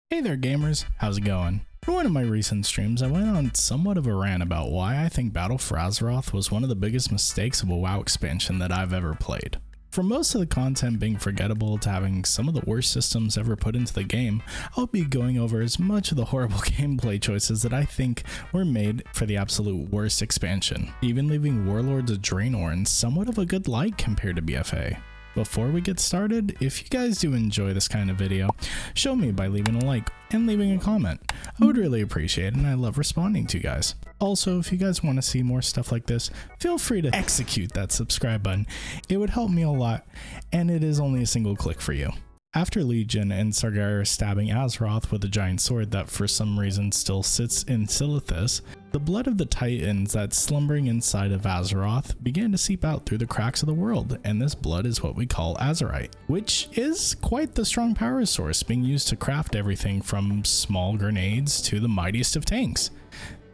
Hey there gamers, how's it going? For one of my recent streams, I went on somewhat of a rant about why I think Battle for Azeroth was one of the biggest mistakes of a WoW expansion that I've ever played. From most of the content being forgettable to having some of the worst systems ever put into the game, I'll be going over as much of the horrible gameplay choices that I think were made for the absolute worst expansion, even leaving Warlords of Draenor in somewhat of a good light compared to BFA. Before we get started, if you guys do enjoy this kind of video, show me by leaving a like and leaving a comment. I would really appreciate it and I love responding to you guys. Also, if you guys want to see more stuff like this, feel free to execute that subscribe button. It would help me a lot and it is only a single click for you. After Legion and Sargeras stabbing Azeroth with a giant sword that for some reason still sits in Silithus, the blood of the titans that's slumbering inside of Azeroth began to seep out through the cracks of the world, and this blood is what we call Azerite, which is quite the strong power source being used to craft everything from small grenades to the mightiest of tanks.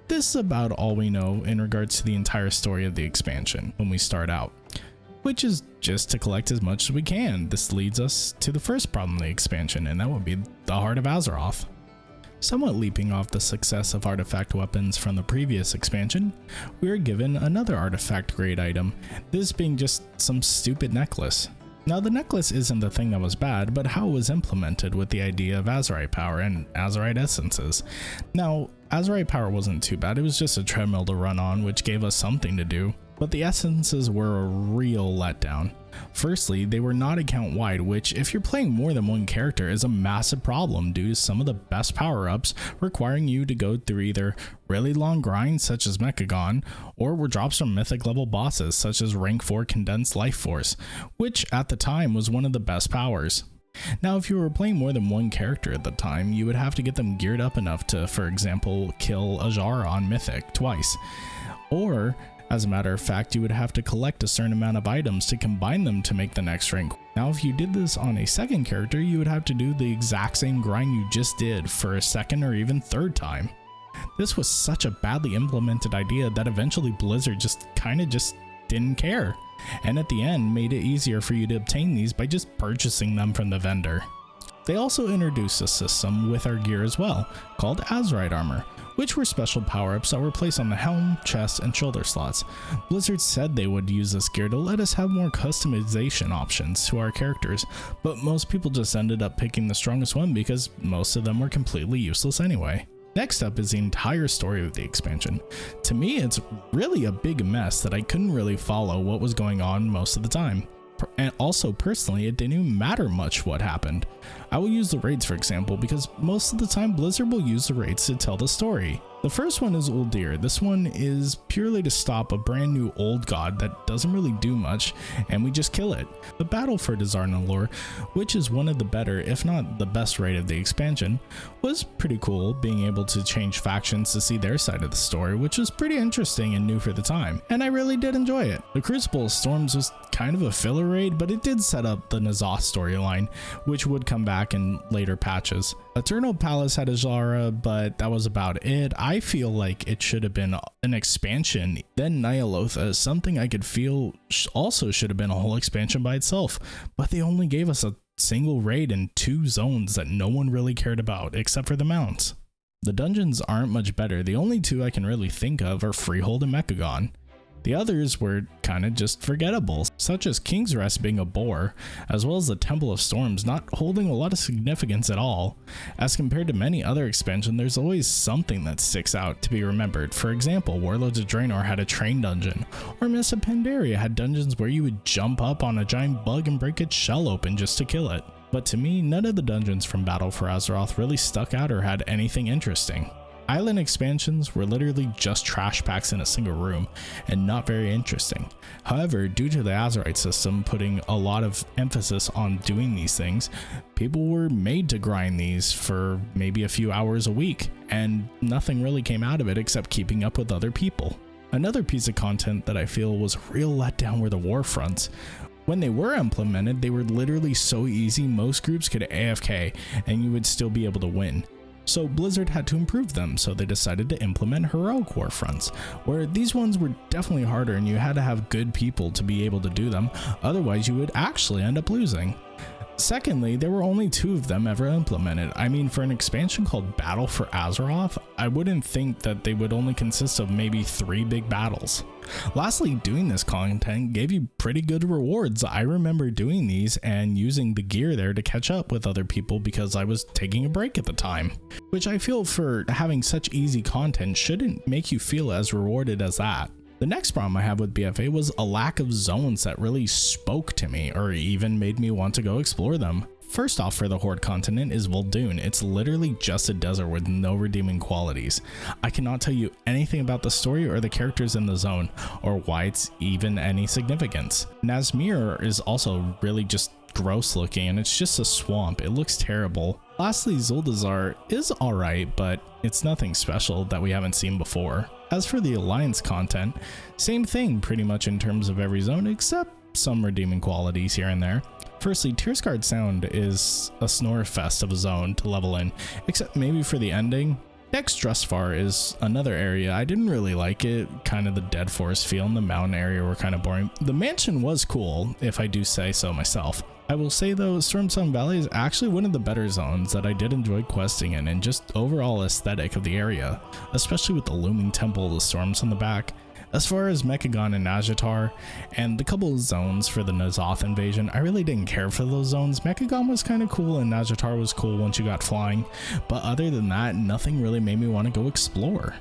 This is about all we know in regards to the entire story of the expansion when we start out, which is just to collect as much as we can. This leads us to the first problem of the expansion, and that would be the Heart of Azeroth. Somewhat leaping off the success of artifact weapons from the previous expansion, we are given another artifact grade item, this being just some stupid necklace. Now the necklace isn't the thing that was bad, but how it was implemented with the idea of Azerite power and Azerite essences. Now, Azerite power wasn't too bad, it was just a treadmill to run on which gave us something to do. But the essences were a real letdown. Firstly, they were not account wide, which if you're playing more than one character is a massive problem due to some of the best power-ups requiring you to go through either really long grinds such as Mechagon, or were drops from mythic level bosses such as rank 4 Condensed Life Force, which at the time was one of the best powers. Now if you were playing more than one character at the time, you would have to get them geared up enough to, for example, kill Ajara on Mythic twice, or as a matter of fact, you would have to collect a certain amount of items to combine them to make the next rank. Now if you did this on a second character, you would have to do the exact same grind you just did for a second or even third time. This was such a badly implemented idea that eventually Blizzard just didn't care, and at the end made it easier for you to obtain these by just purchasing them from the vendor. They also introduced a system with our gear as well, called Azerite armor, which were special power-ups that were placed on the helm, chest, and shoulder slots. Blizzard said they would use this gear to let us have more customization options to our characters, but most people just ended up picking the strongest one because most of them were completely useless anyway. Next up is the entire story of the expansion. To me, it's really a big mess that I couldn't really follow what was going on most of the time. And also personally, it didn't even matter much what happened. I will use the raids for example because most of the time Blizzard will use the raids to tell the story. The first one is Uldir. This one is purely to stop a brand new old god that doesn't really do much and we just kill it. The battle for Dazar'Nalor, which is one of the better if not the best raid of the expansion, was pretty cool, being able to change factions to see their side of the story, which was pretty interesting and new for the time, and I really did enjoy it. The Crucible of Storms was kind of a filler raid, but it did set up the N'Zoth storyline, which would come back in later patches. Eternal Palace had Ajara, but that was about it. I feel like it should have been an expansion. Then Ny'alotha is something I could feel also should have been a whole expansion by itself, but they only gave us a single raid and 2 zones that no one really cared about except for the mounts. The dungeons aren't much better. The only 2 I can really think of are Freehold and Mechagon. The others were kinda just forgettable, such as King's Rest being a bore, as well as the Temple of Storms not holding a lot of significance at all. As compared to many other expansions, there's always something that sticks out to be remembered. For example, Warlords of Draenor had a train dungeon, or Mists of Pandaria had dungeons where you would jump up on a giant bug and break its shell open just to kill it. But to me, none of the dungeons from Battle for Azeroth really stuck out or had anything interesting. Island expansions were literally just trash packs in a single room and not very interesting. However, due to the Azerite system putting a lot of emphasis on doing these things, people were made to grind these for maybe a few hours a week, and nothing really came out of it except keeping up with other people. Another piece of content that I feel was a real letdown were the war fronts. When they were implemented, they were literally so easy most groups could AFK and you would still be able to win. So Blizzard had to improve them, so they decided to implement heroic war fronts, where these ones were definitely harder and you had to have good people to be able to do them, otherwise you would actually end up losing. Secondly, there were only 2 of them ever implemented. I mean, for an expansion called Battle for Azeroth, I wouldn't think that they would only consist of maybe 3 big battles. Lastly, doing this content gave you pretty good rewards. I remember doing these and using the gear there to catch up with other people because I was taking a break at the time, which I feel for having such easy content shouldn't make you feel as rewarded as that. The next problem I have with BFA was a lack of zones that really spoke to me or even made me want to go explore them. First off, for the Horde continent is Vol'dun. It's literally just a desert with no redeeming qualities. I cannot tell you anything about the story or the characters in the zone, or why it's even any significance. Nazmir is also really just gross looking, and it's just a swamp. It looks terrible. Lastly, Zuldazar is alright, but it's nothing special that we haven't seen before. As for the Alliance content, same thing pretty much in terms of every zone except some redeeming qualities here and there. Firstly, Tearsguard Sound is a snore fest of a zone to level in, except maybe for the ending. Next, Drustvar is another area. I didn't really like it, kind of the dead forest feel, and the mountain area were kind of boring. The mansion was cool, if I do say so myself. I will say though, Stormsong Valley is actually one of the better zones that I did enjoy questing in, and just overall aesthetic of the area, especially with the looming temple of the storms on the back. As far as Mechagon and Nazjatar, and the couple of zones for the N'Zoth invasion, I really didn't care for those zones. Mechagon was kind of cool and Nazjatar was cool once you got flying, but other than that, nothing really made me want to go explore.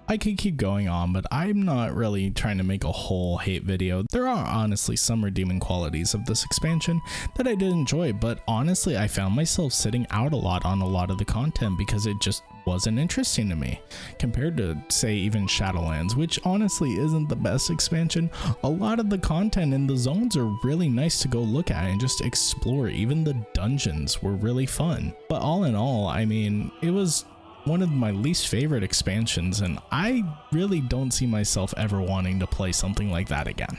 I could keep going on, but I'm not really trying to make a whole hate video. There are honestly some redeeming qualities of this expansion that I did enjoy, but honestly I found myself sitting out a lot on a lot of the content because it just wasn't interesting to me. Compared to, say, even Shadowlands, which honestly isn't the best expansion, a lot of the content in the zones are really nice to go look at and just explore. Even the dungeons were really fun. But all in all, I mean, it was one of my least favorite expansions, and I really don't see myself ever wanting to play something like that again.